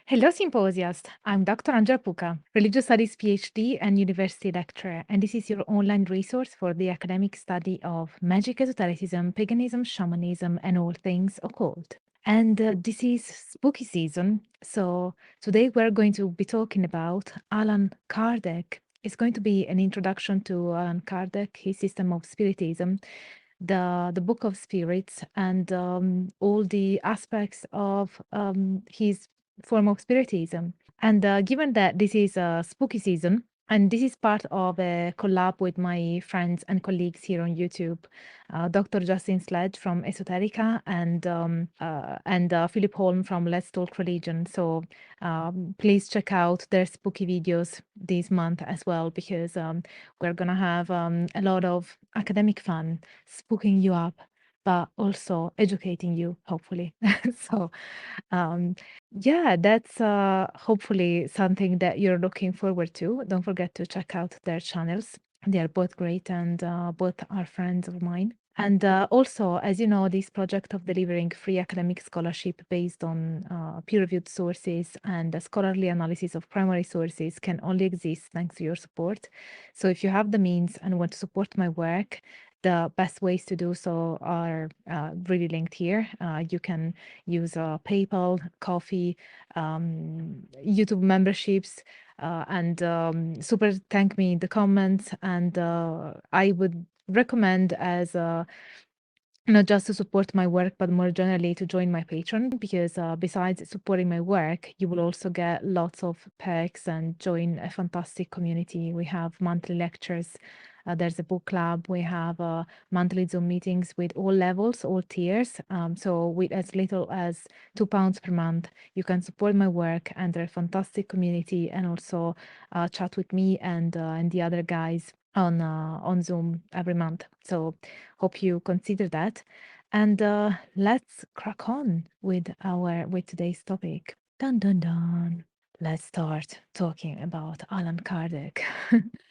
Hello, Symposiast. I'm Dr. Angela Puka, Religious Studies PhD and University lecturer, and this is your online resource for the academic study of magic, esotericism, paganism, shamanism, and all things occult. And this is spooky season, so today we're going to be talking about Allan Kardec. It's going to be an introduction to Allan Kardec, his system of Spiritism, the Book of Spirits, and all the aspects of his form of Spiritism. And given that this is a spooky season, and this is part of a collab with my friends and colleagues here on YouTube, Dr. Justin Sledge from Esoterica and Philip Holm from Let's Talk Religion. So please check out their spooky videos this month as well, because we're gonna have a lot of academic fun, spooking you up, but also educating you, hopefully. So um, yeah, that's hopefully something that you're looking forward to. Don't forget to check out their channels. They are both great and both are friends of mine. And also, as you know, this project of delivering free academic scholarship based on peer-reviewed sources and a scholarly analysis of primary sources can only exist thanks to your support. So if you have the means and want to support my work, the best ways to do so are really linked here. You can use PayPal, Coffee, YouTube memberships, and super thank me in the comments. And I would recommend as not just to support my work, but more generally to join my Patreon, because besides supporting my work, you will also get lots of perks and join a fantastic community. We have monthly lectures. There's a book club. We have monthly Zoom meetings with all levels, all tiers. So with as little as £2 per month, you can support my work and a fantastic community, and also chat with me and the other guys on Zoom every month. So hope you consider that. And let's crack on with today's topic. Dun dun dun. Let's start talking about Allan Kardec.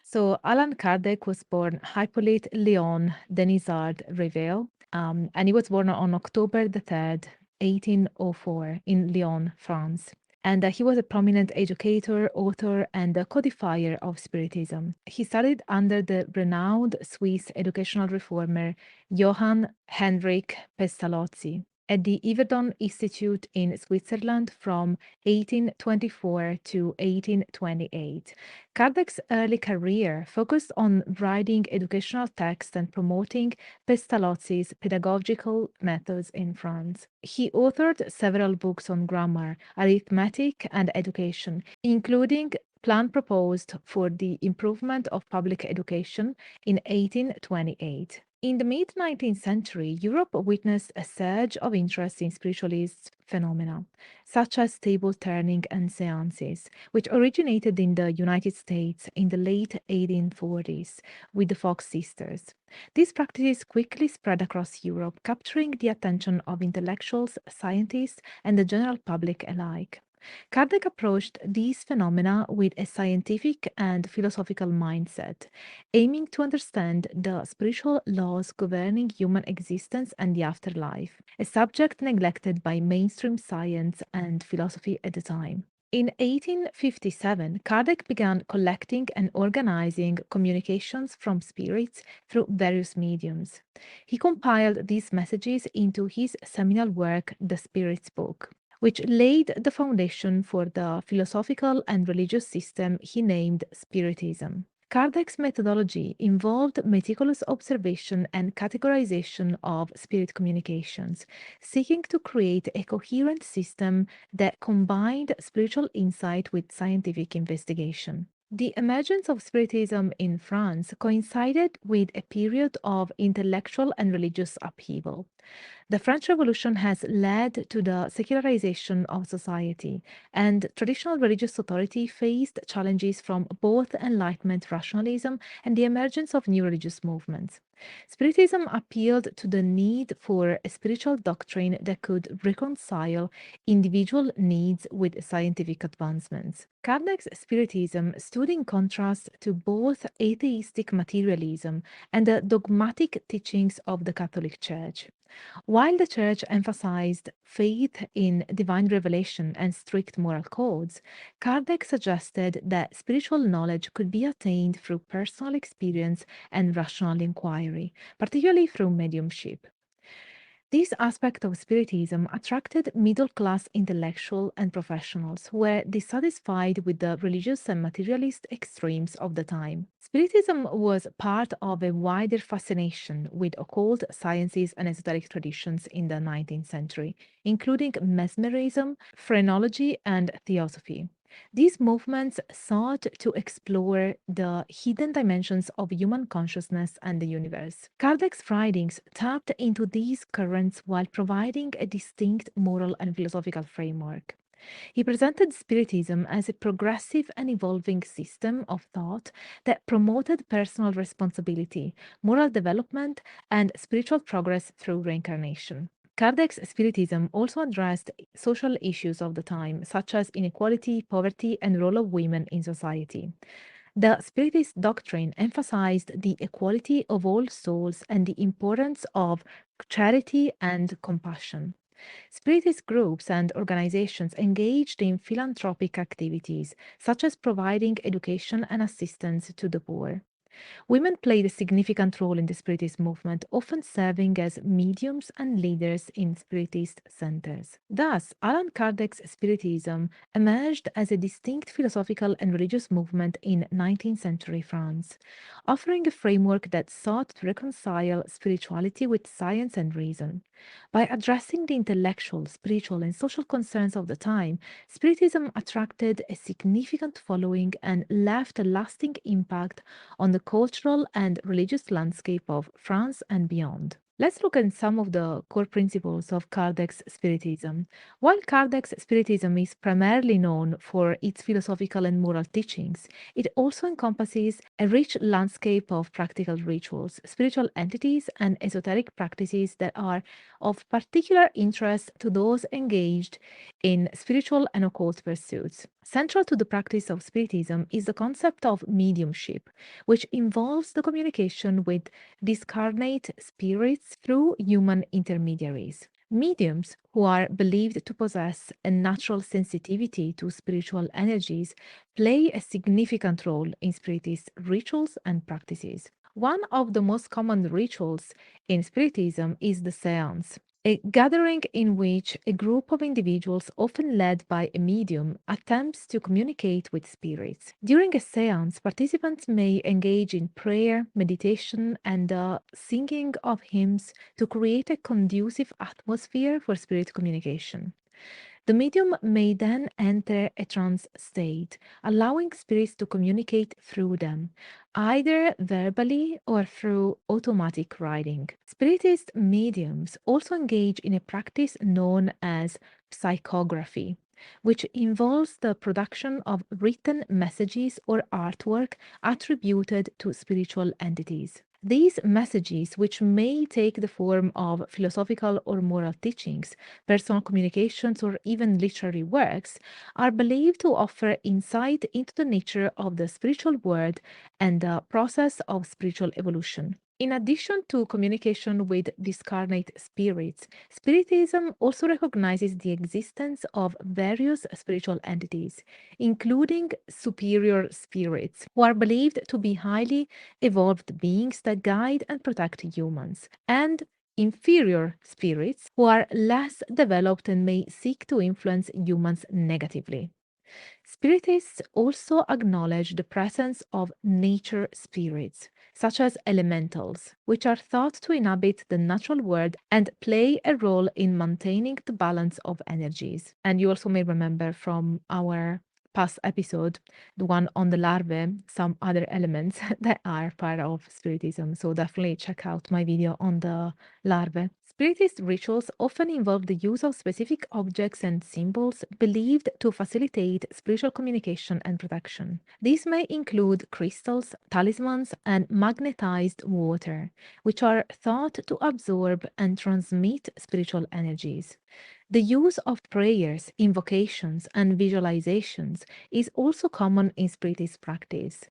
So Allan Kardec was born Hippolyte Léon Denisard Revel, and he was born on October the 3rd, 1804 in Lyon, France. And he was a prominent educator, author, and a codifier of Spiritism. He studied under the renowned Swiss educational reformer Johann Heinrich Pestalozzi at the Yverdon Institute in Switzerland from 1824 to 1828. Kardec's early career focused on writing educational texts and promoting Pestalozzi's pedagogical methods in France. He authored several books on grammar, arithmetic, and education, including Plan Proposed for the Improvement of Public Education in 1828. In the mid-19th century, Europe witnessed a surge of interest in spiritualist phenomena, such as table turning and seances, which originated in the United States in the late 1840s with the Fox sisters. These practices quickly spread across Europe, capturing the attention of intellectuals, scientists, and the general public alike. Kardec approached these phenomena with a scientific and philosophical mindset, aiming to understand the spiritual laws governing human existence and the afterlife, a subject neglected by mainstream science and philosophy at the time. In 1857, Kardec began collecting and organizing communications from spirits through various mediums. He compiled these messages into his seminal work, The Spirit's Book, which laid the foundation for the philosophical and religious system he named Spiritism. Kardec's methodology involved meticulous observation and categorization of spirit communications, seeking to create a coherent system that combined spiritual insight with scientific investigation. The emergence of Spiritism in France coincided with a period of intellectual and religious upheaval. The French Revolution has led to the secularization of society, and traditional religious authority faced challenges from both Enlightenment rationalism and the emergence of new religious movements. Spiritism appealed to the need for a spiritual doctrine that could reconcile individual needs with scientific advancements. Kardec's Spiritism stood in contrast to both atheistic materialism and the dogmatic teachings of the Catholic Church. While the Church emphasized faith in divine revelation and strict moral codes, Kardec suggested that spiritual knowledge could be attained through personal experience and rational inquiry, particularly through mediumship. This aspect of Spiritism attracted middle class intellectuals and professionals who were dissatisfied with the religious and materialist extremes of the time. Spiritism was part of a wider fascination with occult sciences and esoteric traditions in the 19th century, including mesmerism, phrenology, and theosophy. These movements sought to explore the hidden dimensions of human consciousness and the universe. Kardec's writings tapped into these currents while providing a distinct moral and philosophical framework. He presented Spiritism as a progressive and evolving system of thought that promoted personal responsibility, moral development, and spiritual progress through reincarnation. Kardec's Spiritism also addressed social issues of the time, such as inequality, poverty, and role of women in society. The Spiritist doctrine emphasized the equality of all souls and the importance of charity and compassion. Spiritist groups and organizations engaged in philanthropic activities, such as providing education and assistance to the poor. Women played a significant role in the Spiritist movement, often serving as mediums and leaders in Spiritist centers. Thus, Allan Kardec's Spiritism emerged as a distinct philosophical and religious movement in 19th century France, offering a framework that sought to reconcile spirituality with science and reason. By addressing the intellectual, spiritual, and social concerns of the time, Spiritism attracted a significant following and left a lasting impact on the cultural and religious landscape of France and beyond. Let's look at some of the core principles of Kardec's Spiritism. While Kardec's Spiritism is primarily known for its philosophical and moral teachings, it also encompasses a rich landscape of practical rituals, spiritual entities, and esoteric practices that are of particular interest to those engaged in spiritual and occult pursuits. Central to the practice of Spiritism is the concept of mediumship, which involves the communication with discarnate spirits through human intermediaries. Mediums, who are believed to possess a natural sensitivity to spiritual energies, play a significant role in Spiritist rituals and practices. One of the most common rituals in Spiritism is the seance, a gathering in which a group of individuals, often led by a medium, attempts to communicate with spirits. During a seance, participants may engage in prayer, meditation, and the singing of hymns to create a conducive atmosphere for spirit communication. The medium may then enter a trance state, allowing spirits to communicate through them, either verbally or through automatic writing. Spiritist mediums also engage in a practice known as psychography, which involves the production of written messages or artwork attributed to spiritual entities. These messages, which may take the form of philosophical or moral teachings, personal communications, or even literary works, are believed to offer insight into the nature of the spiritual world and the process of spiritual evolution. In addition to communication with discarnate spirits, Spiritism also recognizes the existence of various spiritual entities, including superior spirits, who are believed to be highly evolved beings that guide and protect humans, and inferior spirits, who are less developed and may seek to influence humans negatively. Spiritists also acknowledge the presence of nature spirits, such as elementals, which are thought to inhabit the natural world and play a role in maintaining the balance of energies. And you also may remember from our past episode, the one on the larvae, some other elements that are part of Spiritism. So definitely check out my video on the larvae. Spiritist rituals often involve the use of specific objects and symbols believed to facilitate spiritual communication and protection. These may include crystals, talismans, and magnetized water, which are thought to absorb and transmit spiritual energies. The use of prayers, invocations, and visualizations is also common in Spiritist practice.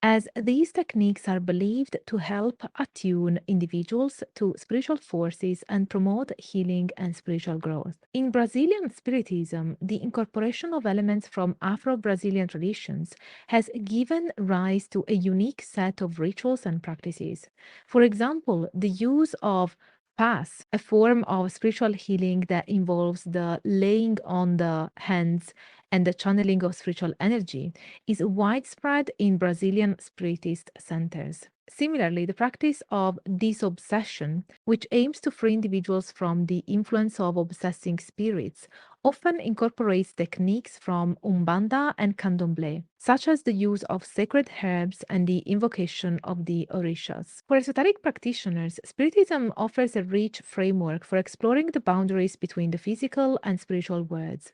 as these techniques are believed to help attune individuals to spiritual forces and promote healing and spiritual growth. In Brazilian Spiritism, the incorporation of elements from Afro-Brazilian traditions has given rise to a unique set of rituals and practices. For example, the use of pass, a form of spiritual healing that involves the laying on the hands and the channeling of spiritual energy, is widespread in Brazilian Spiritist centers. Similarly, the practice of disobsession, which aims to free individuals from the influence of obsessing spirits, often incorporates techniques from Umbanda and Candomblé, such as the use of sacred herbs and the invocation of the orishas. For esoteric practitioners, Spiritism offers a rich framework for exploring the boundaries between the physical and spiritual worlds.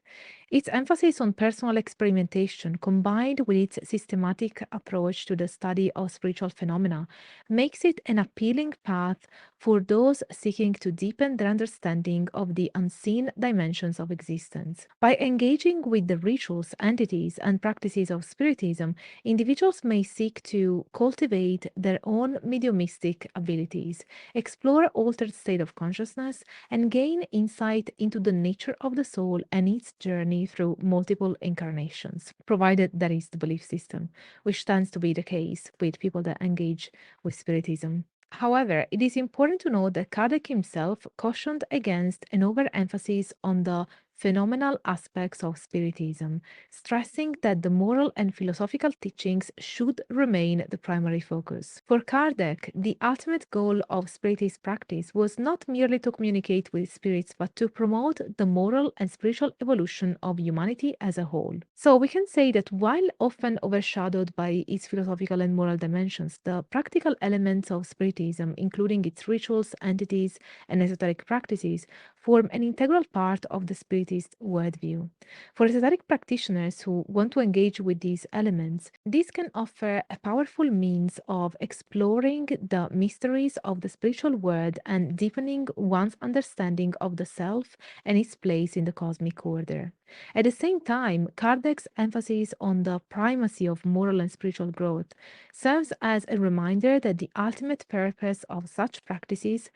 Its emphasis on personal experimentation, combined with its systematic approach to the study of spiritual phenomena, makes it an appealing path for those seeking to deepen their understanding of the unseen dimensions of existence. By engaging with the rituals, entities, and practices of Spiritism, individuals may seek to cultivate their own mediumistic abilities, explore altered state of consciousness, and gain insight into the nature of the soul and its journey through multiple incarnations, provided that is the belief system, which tends to be the case with people that engage with Spiritism. However, it is important to note that Kardec himself cautioned against an overemphasis on the phenomenal aspects of Spiritism, stressing that the moral and philosophical teachings should remain the primary focus. For Kardec, the ultimate goal of Spiritist practice was not merely to communicate with spirits, but to promote the moral and spiritual evolution of humanity as a whole. So we can say that while often overshadowed by its philosophical and moral dimensions, the practical elements of Spiritism, including its rituals, entities, and esoteric practices, form an integral part of the Spiritist worldview. For esoteric practitioners who want to engage with these elements, this can offer a powerful means of exploring the mysteries of the spiritual world and deepening one's understanding of the self and its place in the cosmic order. At the same time, Kardec's emphasis on the primacy of moral and spiritual growth serves as a reminder that the ultimate purpose of such practices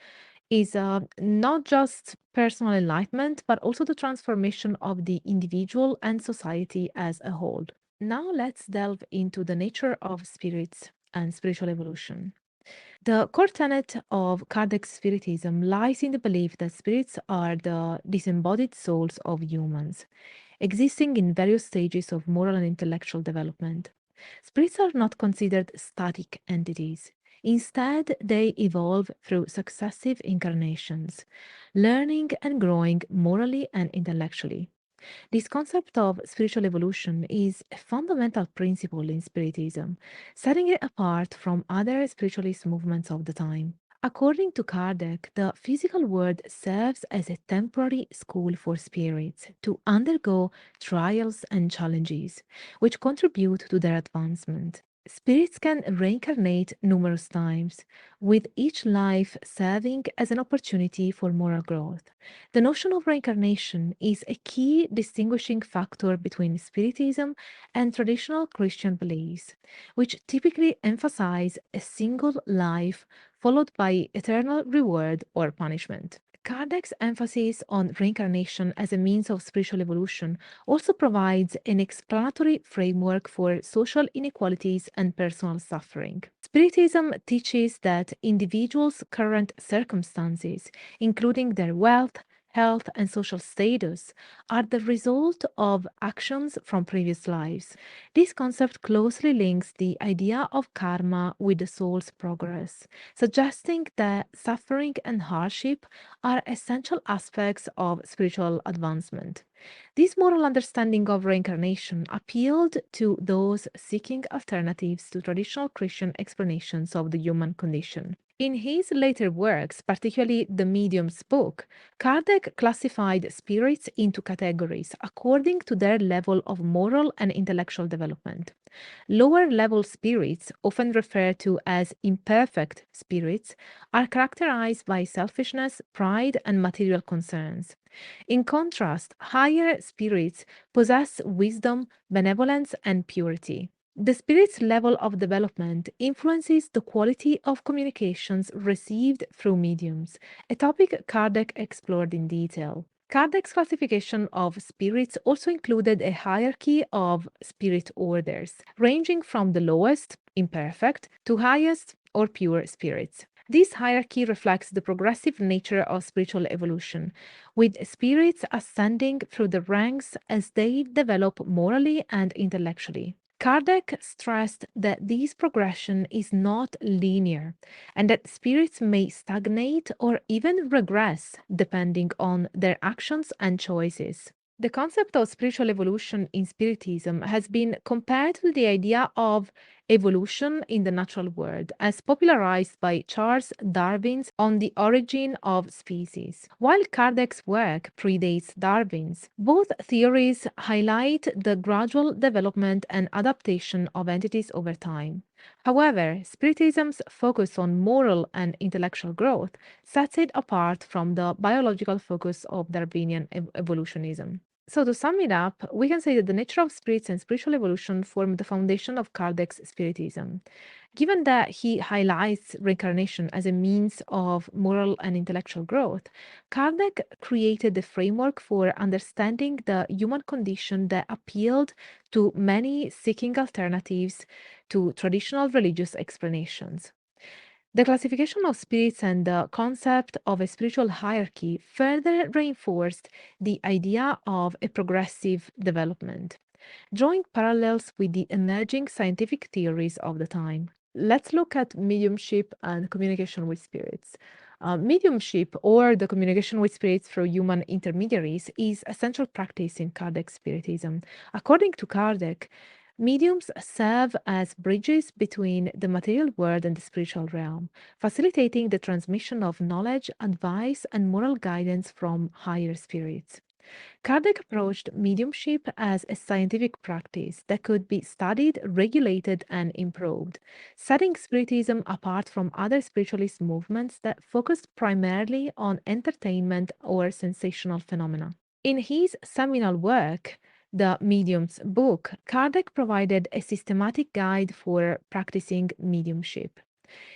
is not just personal enlightenment, but also the transformation of the individual and society as a whole. Now, let's delve into the nature of spirits and spiritual evolution. The core tenet of Kardec Spiritism lies in the belief that spirits are the disembodied souls of humans, existing in various stages of moral and intellectual development. Spirits are not considered static entities. Instead, they evolve through successive incarnations, learning and growing morally and intellectually. This concept of spiritual evolution is a fundamental principle in Spiritism, setting it apart from other spiritualist movements of the time. According to Kardec, the physical world serves as a temporary school for spirits to undergo trials and challenges, which contribute to their advancement. Spirits can reincarnate numerous times, with each life serving as an opportunity for moral growth. The notion of reincarnation is a key distinguishing factor between Spiritism and traditional Christian beliefs, which typically emphasize a single life followed by eternal reward or punishment. Kardec's emphasis on reincarnation as a means of spiritual evolution also provides an explanatory framework for social inequalities and personal suffering. Spiritism teaches that individuals' current circumstances, including their wealth, health, and social status, are the result of actions from previous lives. This concept closely links the idea of karma with the soul's progress, suggesting that suffering and hardship are essential aspects of spiritual advancement. This moral understanding of reincarnation appealed to those seeking alternatives to traditional Christian explanations of the human condition. In his later works, particularly the Medium's book, Kardec classified spirits into categories according to their level of moral and intellectual development. Lower level spirits, often referred to as imperfect spirits, are characterized by selfishness, pride, and material concerns. In contrast, higher spirits possess wisdom, benevolence, and purity. The spirit's level of development influences the quality of communications received through mediums, a topic Kardec explored in detail. Kardec's classification of spirits also included a hierarchy of spirit orders, ranging from the lowest, imperfect, to highest or pure spirits. This hierarchy reflects the progressive nature of spiritual evolution, with spirits ascending through the ranks as they develop morally and intellectually. Kardec stressed that this progression is not linear and that spirits may stagnate or even regress depending on their actions and choices. The concept of spiritual evolution in Spiritism has been compared to the idea of evolution in the natural world, as popularized by Charles Darwin's On the Origin of Species. While Kardec's work predates Darwin's, both theories highlight the gradual development and adaptation of entities over time. However, Spiritism's focus on moral and intellectual growth sets it apart from the biological focus of Darwinian evolutionism. So, to sum it up, we can say that the nature of spirits and spiritual evolution form the foundation of Kardec's Spiritism. Given that he highlights reincarnation as a means of moral and intellectual growth, Kardec created the framework for understanding the human condition that appealed to many seeking alternatives to traditional religious explanations. The classification of spirits and the concept of a spiritual hierarchy further reinforced the idea of a progressive development, drawing parallels with the emerging scientific theories of the time. Let's look at mediumship and communication with spirits. Mediumship, or the communication with spirits through human intermediaries, is a central practice in Kardec Spiritism. According to Kardec, mediums serve as bridges between the material world and the spiritual realm, facilitating the transmission of knowledge, advice, and moral guidance from higher spirits. Kardec approached mediumship as a scientific practice that could be studied, regulated, and improved, setting Spiritism apart from other spiritualist movements that focused primarily on entertainment or sensational phenomena. In his seminal work, The Medium's Book, Kardec provided a systematic guide for practicing mediumship.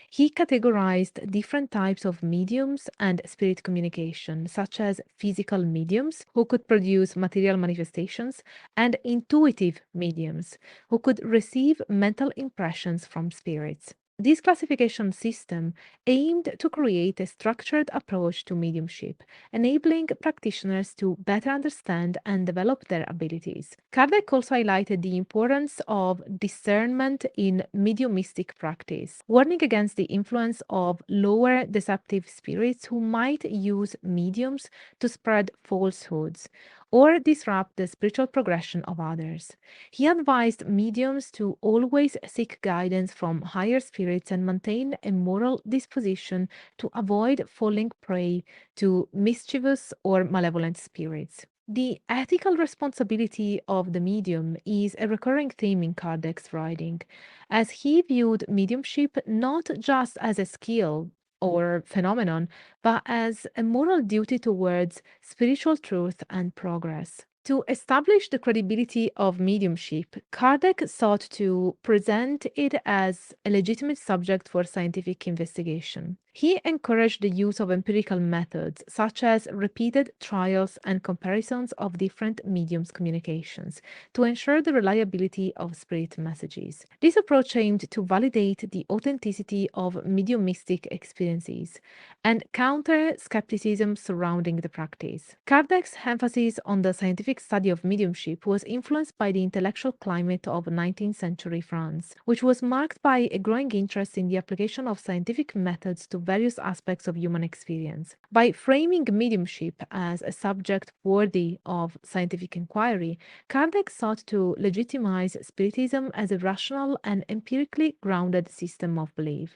He categorized different types of mediums and spirit communication, such as physical mediums, who could produce material manifestations, and intuitive mediums, who could receive mental impressions from spirits. This classification system aimed to create a structured approach to mediumship, enabling practitioners to better understand and develop their abilities. Kardec also highlighted the importance of discernment in mediumistic practice, warning against the influence of lower deceptive spirits who might use mediums to spread falsehoods or disrupt the spiritual progression of others. He advised mediums to always seek guidance from higher spirits and maintain a moral disposition to avoid falling prey to mischievous or malevolent spirits. The ethical responsibility of the medium is a recurring theme in Kardec's writing, as he viewed mediumship not just as a skill or phenomenon, but as a moral duty towards spiritual truth and progress. To establish the credibility of mediumship, Kardec sought to present it as a legitimate subject for scientific investigation. He encouraged the use of empirical methods, such as repeated trials and comparisons of different mediums' communications, to ensure the reliability of spirit messages. This approach aimed to validate the authenticity of mediumistic experiences and counter skepticism surrounding the practice. Kardec's emphasis on the scientific study of mediumship was influenced by the intellectual climate of 19th century France, which was marked by a growing interest in the application of scientific methods to various aspects of human experience. By framing mediumship as a subject worthy of scientific inquiry, Kardec sought to legitimize Spiritism as a rational and empirically grounded system of belief.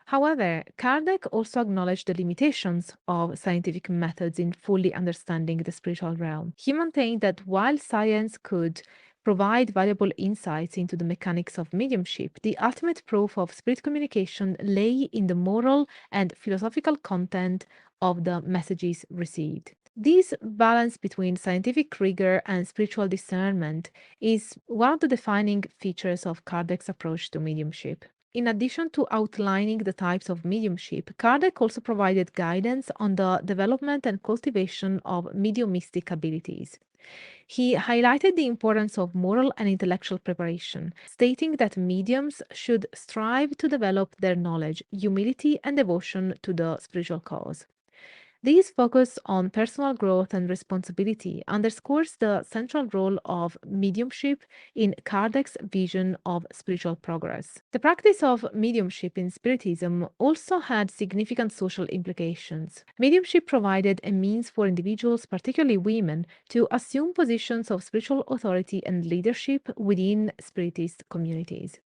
However, Kardec also acknowledged the limitations of scientific methods in fully understanding the spiritual realm. He maintained that while science could provide valuable insights into the mechanics of mediumship, the ultimate proof of spirit communication lay in the moral and philosophical content of the messages received. This balance between scientific rigor and spiritual discernment is one of the defining features of Kardec's approach to mediumship. In addition to outlining the types of mediumship, Kardec also provided guidance on the development and cultivation of mediumistic abilities. He highlighted the importance of moral and intellectual preparation, stating that mediums should strive to develop their knowledge, humility, and devotion to the spiritual cause. This focus on personal growth and responsibility underscores the central role of mediumship in Kardec's vision of spiritual progress. The practice of mediumship in Spiritism also had significant social implications. Mediumship provided a means for individuals, particularly women, to assume positions of spiritual authority and leadership within Spiritist communities.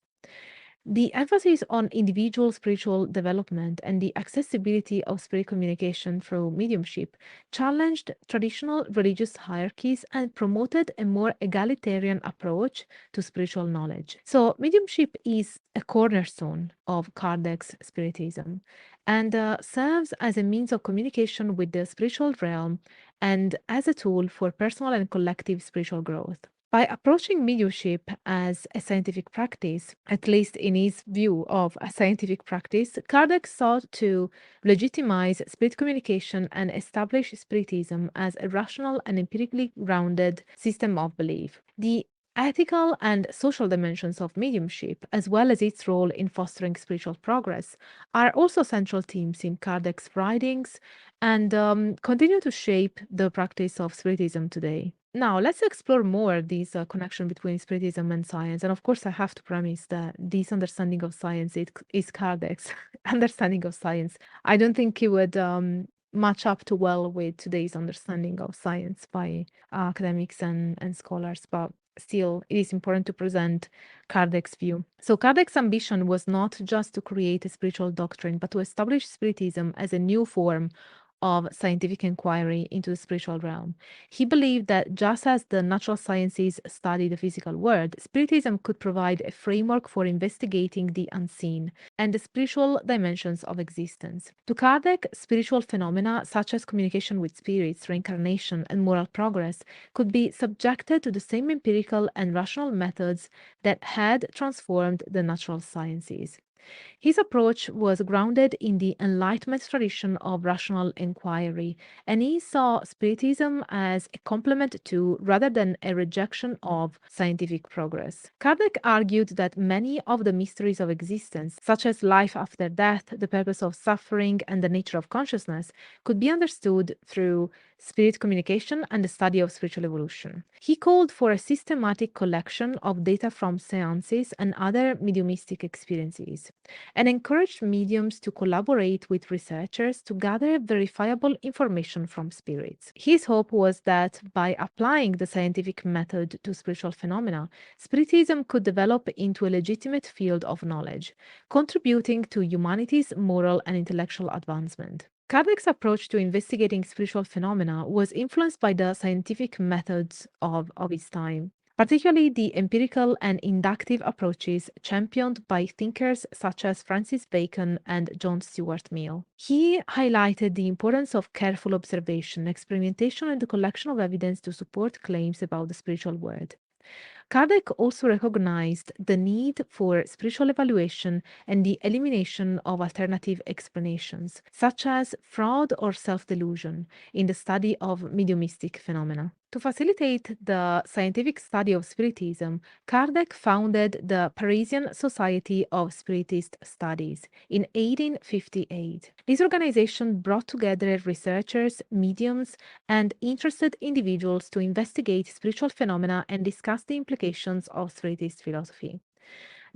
The emphasis on individual spiritual development and the accessibility of spirit communication through mediumship challenged traditional religious hierarchies and promoted a more egalitarian approach to spiritual knowledge. So, mediumship is a cornerstone of Kardec's Spiritism and serves as a means of communication with the spiritual realm and as a tool for personal and collective spiritual growth. By approaching mediumship as a scientific practice, at least in his view of a scientific practice, Kardec sought to legitimize spirit communication and establish Spiritism as a rational and empirically grounded system of belief. The ethical and social dimensions of mediumship, as well as its role in fostering spiritual progress, are also central themes in Kardec's writings and continue to shape the practice of Spiritism today. Now, let's explore more this connection between Spiritism and science. And of course, I have to premise that this understanding of science is Kardec's understanding of science. I don't think it would match up too well with today's understanding of science by academics and scholars, but still, it is important to present Kardec's view. So, Kardec's ambition was not just to create a spiritual doctrine, but to establish Spiritism as a new form of scientific inquiry into the spiritual realm. He believed that just as the natural sciences study the physical world, Spiritism could provide a framework for investigating the unseen and the spiritual dimensions of existence. To Kardec, spiritual phenomena such as communication with spirits, reincarnation, and moral progress could be subjected to the same empirical and rational methods that had transformed the natural sciences. His approach was grounded in the Enlightenment tradition of rational inquiry, and he saw Spiritism as a complement to, rather than a rejection of, scientific progress. Kardec argued that many of the mysteries of existence, such as life after death, the purpose of suffering, and the nature of consciousness, could be understood through spirit communication and the study of spiritual evolution. He called for a systematic collection of data from seances and other mediumistic experiences, and encouraged mediums to collaborate with researchers to gather verifiable information from spirits. His hope was that by applying the scientific method to spiritual phenomena, Spiritism could develop into a legitimate field of knowledge, contributing to humanity's moral and intellectual advancement. Kardec's approach to investigating spiritual phenomena was influenced by the scientific methods of his time, particularly the empirical and inductive approaches championed by thinkers such as Francis Bacon and John Stuart Mill. He highlighted the importance of careful observation, experimentation, and the collection of evidence to support claims about the spiritual world. Kardec also recognized the need for spiritual evaluation and the elimination of alternative explanations, such as fraud or self delusion, in the study of mediumistic phenomena. To facilitate the scientific study of Spiritism, Kardec founded the Parisian Society of Spiritist Studies in 1858. This organization brought together researchers, mediums, and interested individuals to investigate spiritual phenomena and discuss the implications of Spiritist philosophy.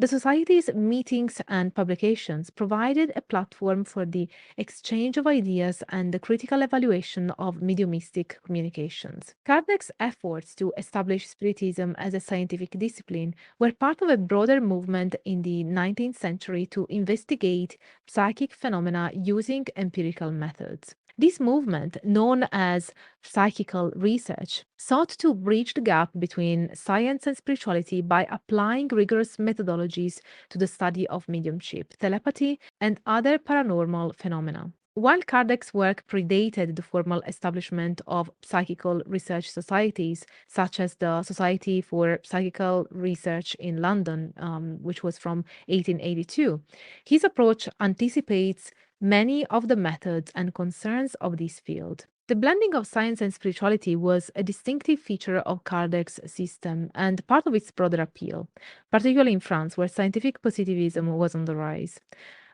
The Society's meetings and publications provided a platform for the exchange of ideas and the critical evaluation of mediumistic communications. Kardec's efforts to establish Spiritism as a scientific discipline were part of a broader movement in the 19th century to investigate psychic phenomena using empirical methods. This movement, known as psychical research, sought to bridge the gap between science and spirituality by applying rigorous methodologies to the study of mediumship, telepathy, and other paranormal phenomena. While Kardec's work predated the formal establishment of psychical research societies, such as the Society for Psychical Research in London, which was from 1882, his approach anticipates many of the methods and concerns of this field. The blending of science and spirituality was a distinctive feature of Kardec's system and part of its broader appeal, particularly in France, where scientific positivism was on the rise.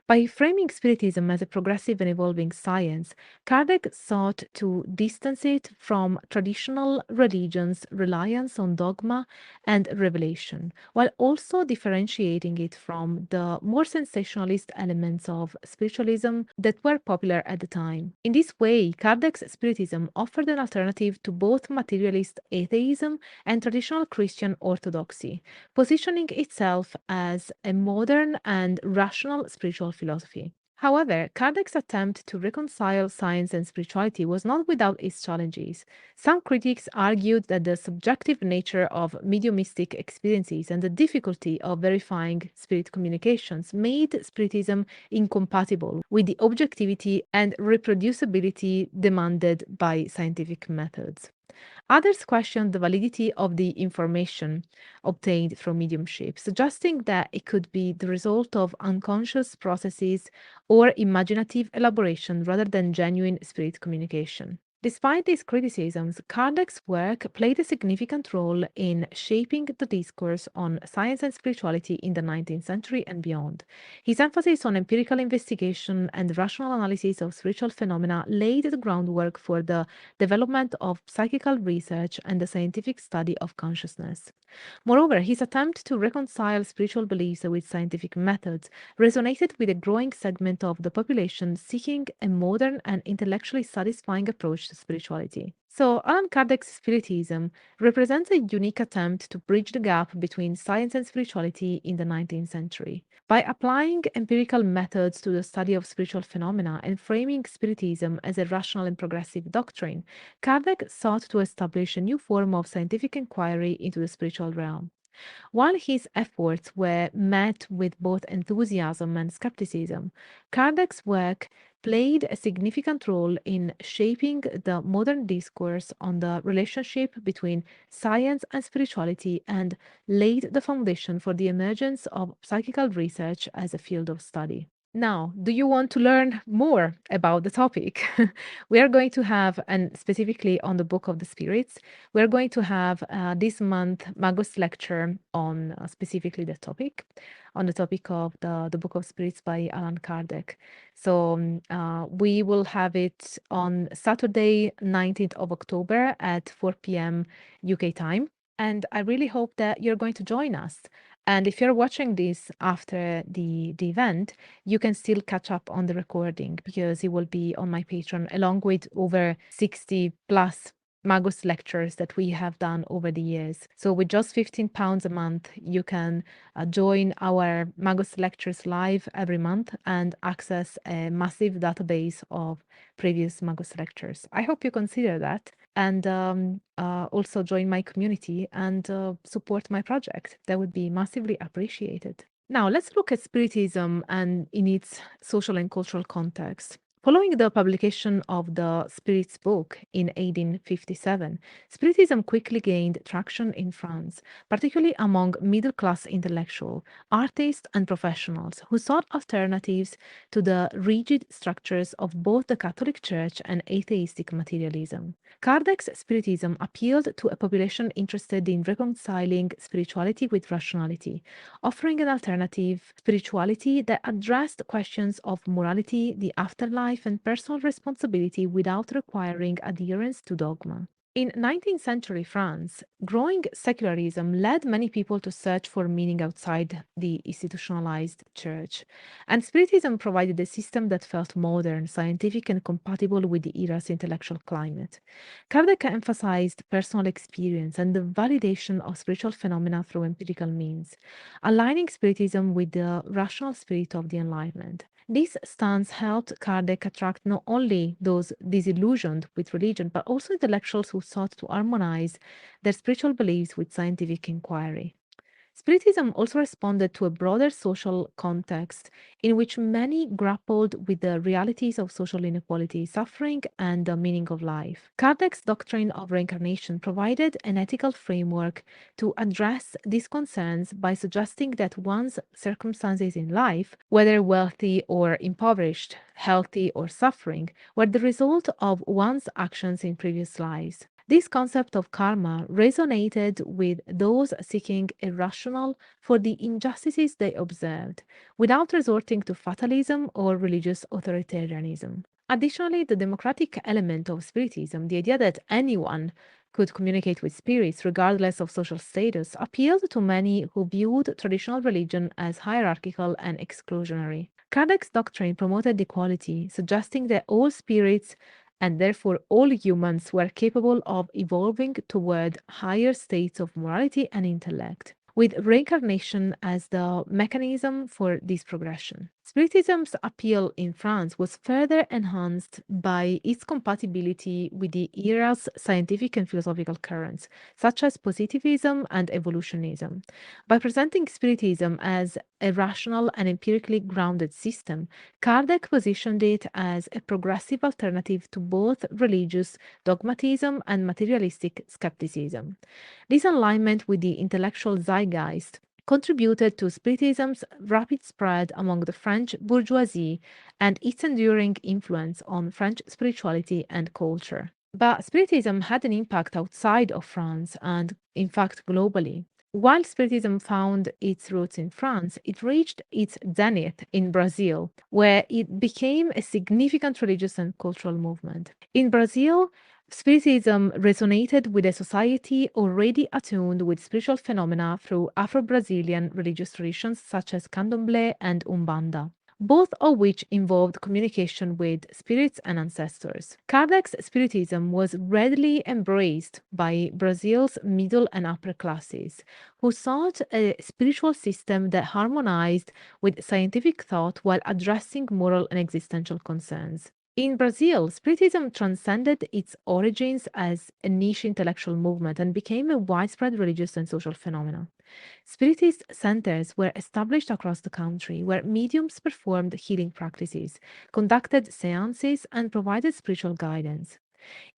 By framing Spiritism as a progressive and evolving science, Kardec sought to distance it from traditional religions' reliance on dogma and revelation, while also differentiating it from the more sensationalist elements of spiritualism that were popular at the time. In this way, Kardec's Spiritism offered an alternative to both materialist atheism and traditional Christian orthodoxy, positioning itself as a modern and rational spiritual philosophy. However, Kardec's attempt to reconcile science and spirituality was not without its challenges. Some critics argued that the subjective nature of mediumistic experiences and the difficulty of verifying spirit communications made Spiritism incompatible with the objectivity and reproducibility demanded by scientific methods. Others questioned the validity of the information obtained from mediumship, suggesting that it could be the result of unconscious processes or imaginative elaboration rather than genuine spirit communication. Despite these criticisms, Kardec's work played a significant role in shaping the discourse on science and spirituality in the 19th century and beyond. His emphasis on empirical investigation and rational analysis of spiritual phenomena laid the groundwork for the development of psychical research and the scientific study of consciousness. Moreover, his attempt to reconcile spiritual beliefs with scientific methods resonated with a growing segment of the population seeking a modern and intellectually satisfying approach to spirituality. So, Allan Kardec's Spiritism represents a unique attempt to bridge the gap between science and spirituality in the 19th century. By applying empirical methods to the study of spiritual phenomena and framing Spiritism as a rational and progressive doctrine, Kardec sought to establish a new form of scientific inquiry into the spiritual realm. While his efforts were met with both enthusiasm and skepticism, Kardec's work played a significant role in shaping the modern discourse on the relationship between science and spirituality and laid the foundation for the emergence of psychical research as a field of study. Now, do you want to learn more about the topic? We are going to have, and specifically on the Book of the Spirits, we're going to have this month Magus lecture on specifically the topic, on the topic of the Book of Spirits by Allan Kardec. So we will have it on Saturday, 19th of October at 4 p.m. UK time. And I really hope that you're going to join us. And if you're watching this after the event, you can still catch up on the recording because it will be on my Patreon along with over 60 plus Magus lectures that we have done over the years. So with just £15 a month, you can join our Magus lectures live every month and access a massive database of previous Magus lectures. I hope you consider that and also join my community and support my project. That would be massively appreciated. Now, let's look at Spiritism and in its social and cultural context. Following the publication of the Spirits book in 1857, Spiritism quickly gained traction in France, particularly among middle class intellectuals, artists, and professionals who sought alternatives to the rigid structures of both the Catholic Church and atheistic materialism. Kardec's Spiritism appealed to a population interested in reconciling spirituality with rationality, offering an alternative spirituality that addressed questions of morality, the afterlife, and personal responsibility without requiring adherence to dogma. In 19th century France, growing secularism led many people to search for meaning outside the institutionalized church, and Spiritism provided a system that felt modern, scientific, and compatible with the era's intellectual climate. Kardec emphasized personal experience and the validation of spiritual phenomena through empirical means, aligning Spiritism with the rational spirit of the Enlightenment. This stance helped Kardec attract not only those disillusioned with religion, but also intellectuals who sought to harmonize their spiritual beliefs with scientific inquiry. Spiritism also responded to a broader social context in which many grappled with the realities of social inequality, suffering, and the meaning of life. Kardec's doctrine of reincarnation provided an ethical framework to address these concerns by suggesting that one's circumstances in life, whether wealthy or impoverished, healthy or suffering, were the result of one's actions in previous lives. This concept of karma resonated with those seeking a rationale for the injustices they observed, without resorting to fatalism or religious authoritarianism. Additionally, the democratic element of Spiritism, the idea that anyone could communicate with spirits regardless of social status, appealed to many who viewed traditional religion as hierarchical and exclusionary. Kardec's doctrine promoted equality, suggesting that all spirits and therefore all humans were capable of evolving toward higher states of morality and intellect, with reincarnation as the mechanism for this progression. Spiritism's appeal in France was further enhanced by its compatibility with the era's scientific and philosophical currents, such as positivism and evolutionism. By presenting Spiritism as a rational and empirically grounded system, Kardec positioned it as a progressive alternative to both religious dogmatism and materialistic skepticism. This alignment with the intellectual zeitgeist contributed to Spiritism's rapid spread among the French bourgeoisie and its enduring influence on French spirituality and culture. But Spiritism had an impact outside of France and, in fact, globally. While Spiritism found its roots in France, it reached its zenith in Brazil, where it became a significant religious and cultural movement. In Brazil, Spiritism resonated with a society already attuned with spiritual phenomena through Afro-Brazilian religious traditions such as Candomblé and Umbanda, both of which involved communication with spirits and ancestors. Kardec's Spiritism was readily embraced by Brazil's middle and upper classes, who sought a spiritual system that harmonized with scientific thought while addressing moral and existential concerns. In Brazil, Spiritism transcended its origins as a niche intellectual movement and became a widespread religious and social phenomenon. Spiritist centers were established across the country where mediums performed healing practices, conducted seances, and provided spiritual guidance.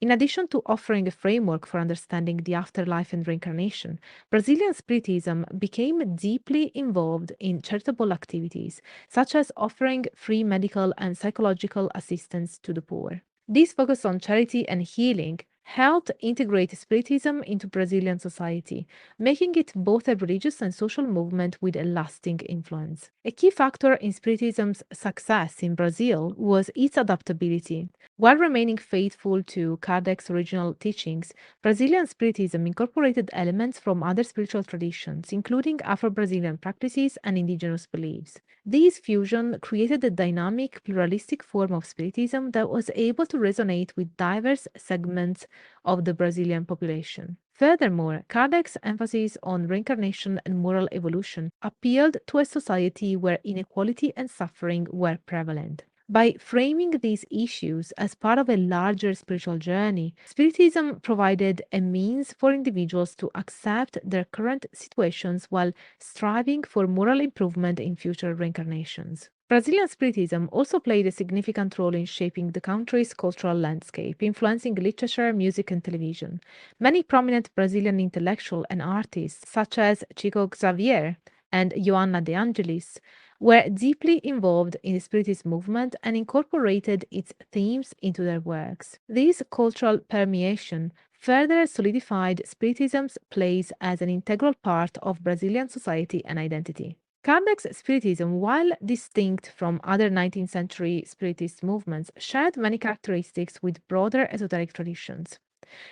In addition to offering a framework for understanding the afterlife and reincarnation, Brazilian Spiritism became deeply involved in charitable activities, such as offering free medical and psychological assistance to the poor. This focus on charity and healing helped integrate Spiritism into Brazilian society, making it both a religious and social movement with a lasting influence. A key factor in Spiritism's success in Brazil was its adaptability. While remaining faithful to Kardec's original teachings, Brazilian Spiritism incorporated elements from other spiritual traditions, including Afro-Brazilian practices and indigenous beliefs. This fusion created a dynamic, pluralistic form of Spiritism that was able to resonate with diverse segments of the Brazilian population. Furthermore, Kardec's emphasis on reincarnation and moral evolution appealed to a society where inequality and suffering were prevalent. By framing these issues as part of a larger spiritual journey, Spiritism provided a means for individuals to accept their current situations while striving for moral improvement in future reincarnations. Brazilian Spiritism also played a significant role in shaping the country's cultural landscape, influencing literature, music, and television. Many prominent Brazilian intellectuals and artists, such as Chico Xavier and Joanna de Angelis, were deeply involved in the Spiritist movement and incorporated its themes into their works. This cultural permeation further solidified Spiritism's place as an integral part of Brazilian society and identity. Kardec's Spiritism, while distinct from other 19th century Spiritist movements, shared many characteristics with broader esoteric traditions.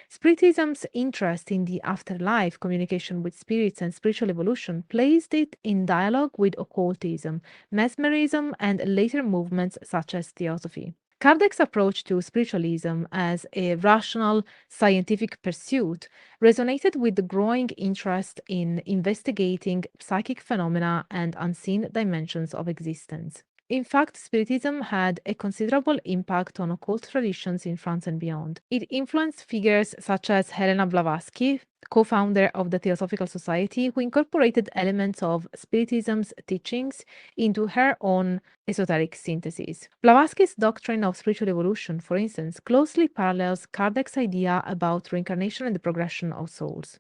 Spiritism's interest in the afterlife, communication with spirits, and spiritual evolution placed it in dialogue with occultism, mesmerism, and later movements such as theosophy. Kardec's approach to spiritualism as a rational scientific pursuit resonated with the growing interest in investigating psychic phenomena and unseen dimensions of existence. In fact, Spiritism had a considerable impact on occult traditions in France and beyond. It influenced figures such as Helena Blavatsky, co-founder of the Theosophical Society, who incorporated elements of Spiritism's teachings into her own esoteric synthesis. Blavatsky's doctrine of spiritual evolution, for instance, closely parallels Kardec's idea about reincarnation and the progression of souls.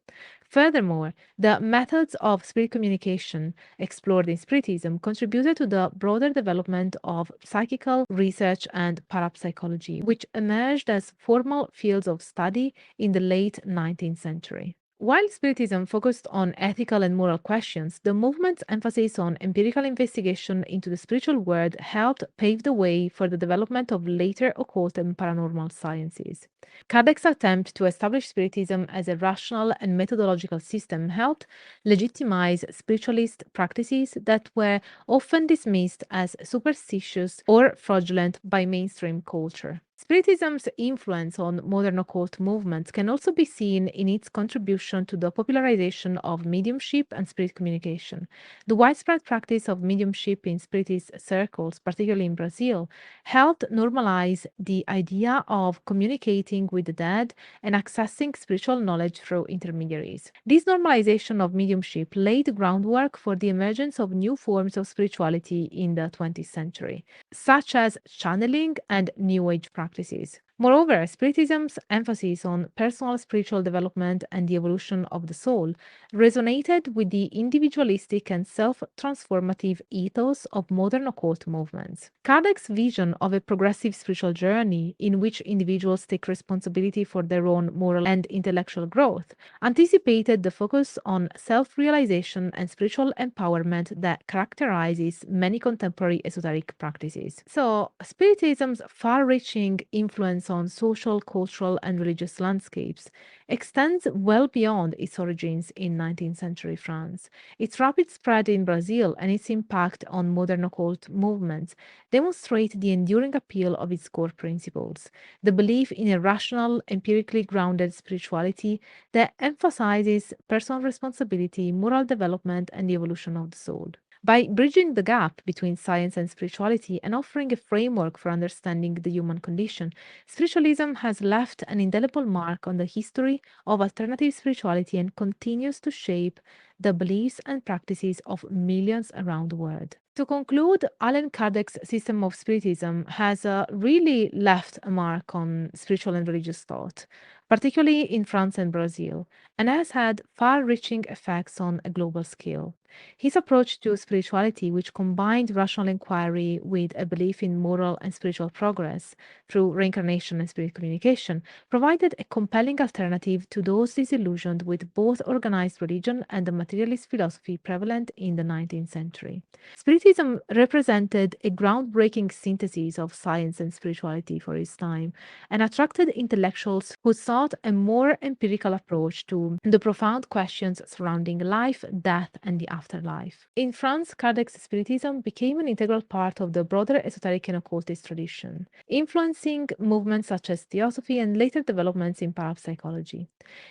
Furthermore, the methods of spirit communication explored in Spiritism contributed to the broader development of psychical research and parapsychology, which emerged as formal fields of study in the late 19th century. While Spiritism focused on ethical and moral questions, the movement's emphasis on empirical investigation into the spiritual world helped pave the way for the development of later occult and paranormal sciences. Kardec's attempt to establish Spiritism as a rational and methodological system helped legitimize spiritualist practices that were often dismissed as superstitious or fraudulent by mainstream culture. Spiritism's influence on modern occult movements can also be seen in its contribution to the popularization of mediumship and spirit communication. The widespread practice of mediumship in spiritist circles, particularly in Brazil, helped normalize the idea of communicating with the dead and accessing spiritual knowledge through intermediaries. This normalization of mediumship laid the groundwork for the emergence of new forms of spirituality in the 20th century, such as channeling and New Age practices. Moreover, Spiritism's emphasis on personal spiritual development and the evolution of the soul resonated with the individualistic and self-transformative ethos of modern occult movements. Kardec's vision of a progressive spiritual journey in which individuals take responsibility for their own moral and intellectual growth anticipated the focus on self-realization and spiritual empowerment that characterizes many contemporary esoteric practices. So, Spiritism's far-reaching influence on social, cultural, and religious landscapes extends well beyond its origins in 19th century France. Its rapid spread in Brazil and its impact on modern occult movements demonstrate the enduring appeal of its core principles, the belief in a rational, empirically grounded spirituality that emphasizes personal responsibility, moral development, and the evolution of the soul. By bridging the gap between science and spirituality and offering a framework for understanding the human condition, spiritualism has left an indelible mark on the history of alternative spirituality and continues to shape the beliefs and practices of millions around the world. To conclude, Allan Kardec's system of Spiritism has really left a mark on spiritual and religious thought, particularly in France and Brazil, and has had far reaching effects on a global scale. His approach to spirituality, which combined rational inquiry with a belief in moral and spiritual progress through reincarnation and spirit communication, provided a compelling alternative to those disillusioned with both organized religion and the materialist philosophy prevalent in the 19th century. Spiritism represented a groundbreaking synthesis of science and spirituality for its time and attracted intellectuals who sought a more empirical approach to the profound questions surrounding life, death, and the afterlife. In France, Kardec's Spiritism became an integral part of the broader esoteric and occultist tradition, influencing movements such as theosophy and later developments in parapsychology.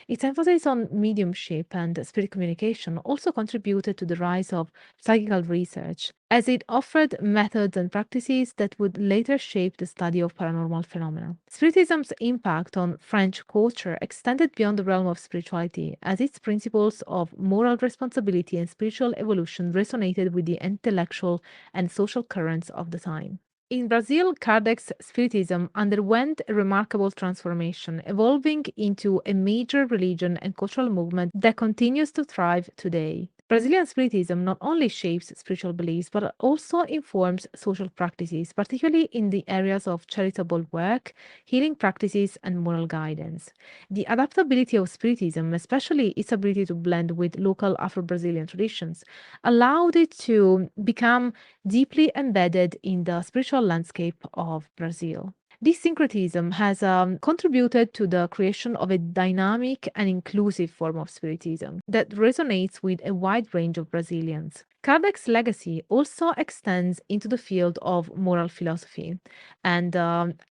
Its emphasis on mediumship and spirit communication also contributed to the rise of psychical research, as it offered methods and practices that would later shape the study of paranormal phenomena. Spiritism's impact on French culture extended beyond the realm of spirituality, as its principles of moral responsibility and spiritual evolution resonated with the intellectual and social currents of the time. In Brazil, Kardec's Spiritism underwent a remarkable transformation, evolving into a major religion and cultural movement that continues to thrive today. Brazilian Spiritism not only shapes spiritual beliefs but also informs social practices, particularly in the areas of charitable work, healing practices, and moral guidance. The adaptability of Spiritism, especially its ability to blend with local Afro Brazilian traditions, allowed it to become deeply embedded in the spiritual landscape of Brazil. This syncretism has contributed to the creation of a dynamic and inclusive form of Spiritism that resonates with a wide range of Brazilians. Kardec's legacy also extends into the field of moral philosophy, and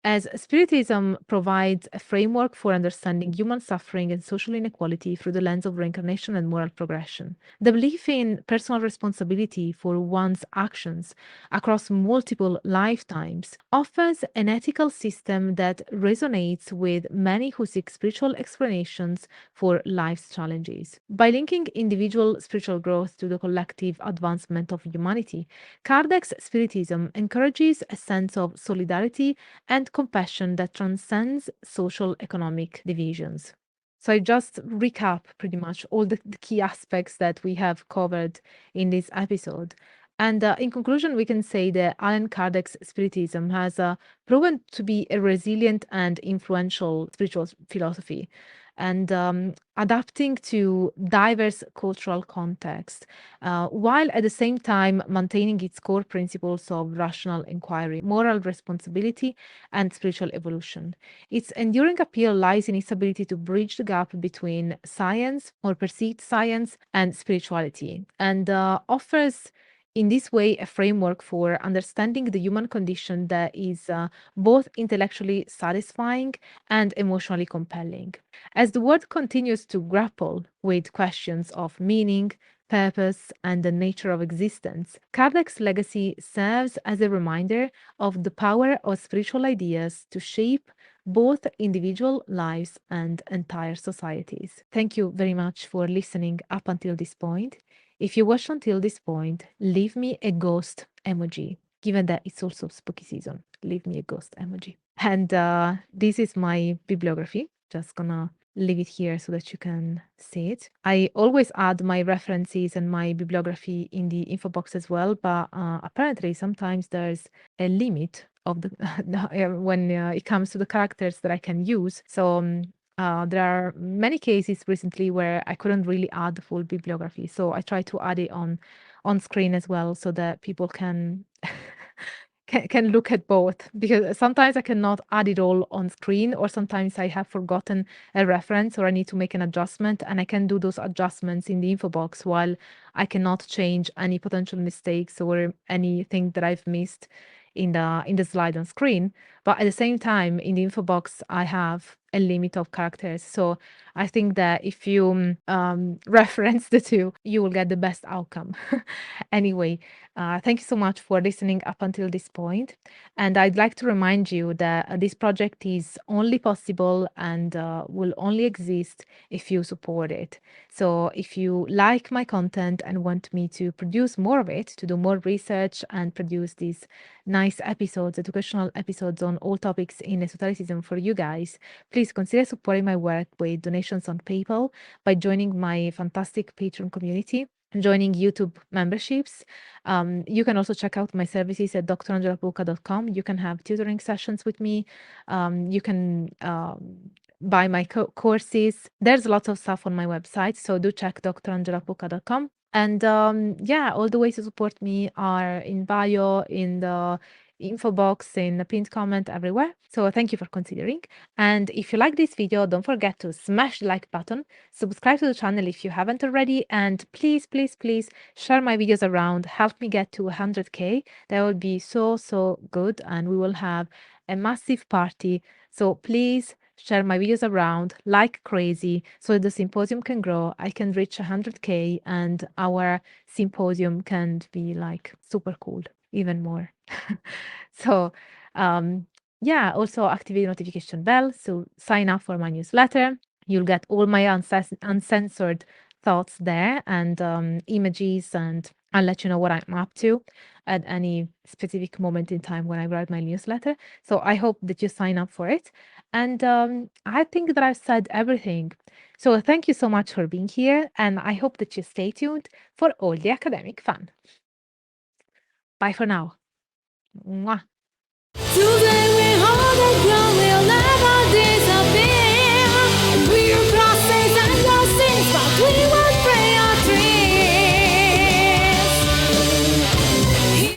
as Spiritism provides a framework for understanding human suffering and social inequality through the lens of reincarnation and moral progression. The belief in personal responsibility for one's actions across multiple lifetimes offers an ethical system that resonates with many who seek spiritual explanations for life's challenges. By linking individual spiritual growth to the collective advancement of humanity, Kardec's Spiritism encourages a sense of solidarity and compassion that transcends social economic divisions. So I just recap pretty much all the key aspects that we have covered in this episode. And in conclusion, we can say that Allan Kardec's Spiritism has proven to be a resilient and influential spiritual philosophy, and adapting to diverse cultural contexts, while at the same time maintaining its core principles of rational inquiry, moral responsibility, and spiritual evolution. Its enduring appeal lies in its ability to bridge the gap between science or perceived science and spirituality, and offers in this way a framework for understanding the human condition that is both intellectually satisfying and emotionally compelling. As the world continues to grapple with questions of meaning, purpose, and the nature of existence, Kardec's legacy serves as a reminder of the power of spiritual ideas to shape both individual lives and entire societies. Thank you very much for listening up until this point. If you watched until this point, leave me a ghost emoji. Given that it's also spooky season, leave me a ghost emoji. And this is my bibliography. Just gonna leave it here so that you can see it. I always add my references and my bibliography in the info box as well, but apparently sometimes there's a limit of the when it comes to the characters that I can use. So there are many cases recently where I couldn't really add the full bibliography, so I try to add it on screen as well so that people can can look at both, because sometimes I cannot add it all on screen, or sometimes I have forgotten a reference or I need to make an adjustment, and I can do those adjustments in the info box while I cannot change any potential mistakes or anything that I've missed in the slide on screen. But at the same time, in the info box, I have a limit of characters. So I think that if you reference the two, you will get the best outcome. Anyway, thank you so much for listening up until this point. And I'd like to remind you that this project is only possible and will only exist if you support it. So if you like my content and want me to produce more of it, to do more research and produce these nice episodes, educational episodes on all topics in esotericism for you guys, please consider supporting my work with donations on PayPal, by joining my fantastic Patreon community, joining YouTube memberships. You can also check out my services at drangelapuca.com. You can have tutoring sessions with me. You can buy my courses. There's lots of stuff on my website, so do check drangelapuca.com. And yeah, all the ways to support me are in bio, in the info box, in the pinned comment, everywhere. So thank you for considering. And if you like this video, don't forget to smash the like button, subscribe to the channel if you haven't already, and please, please, please share my videos around. Help me get to 100K. That would be so, so good, and we will have a massive party. So please share my videos around like crazy so the symposium can grow. I can reach 100K and our symposium can be like super cool, even more. So yeah, also activate the notification bell. So sign up for my newsletter. You'll get all my uncensored thoughts there, and images, and I'll let you know what I'm up to at any specific moment in time when I write my newsletter. So I hope that you sign up for it. And I think that I've said everything. So thank you so much for being here, and I hope that you stay tuned for all the academic fun. Bye for now. Mwah.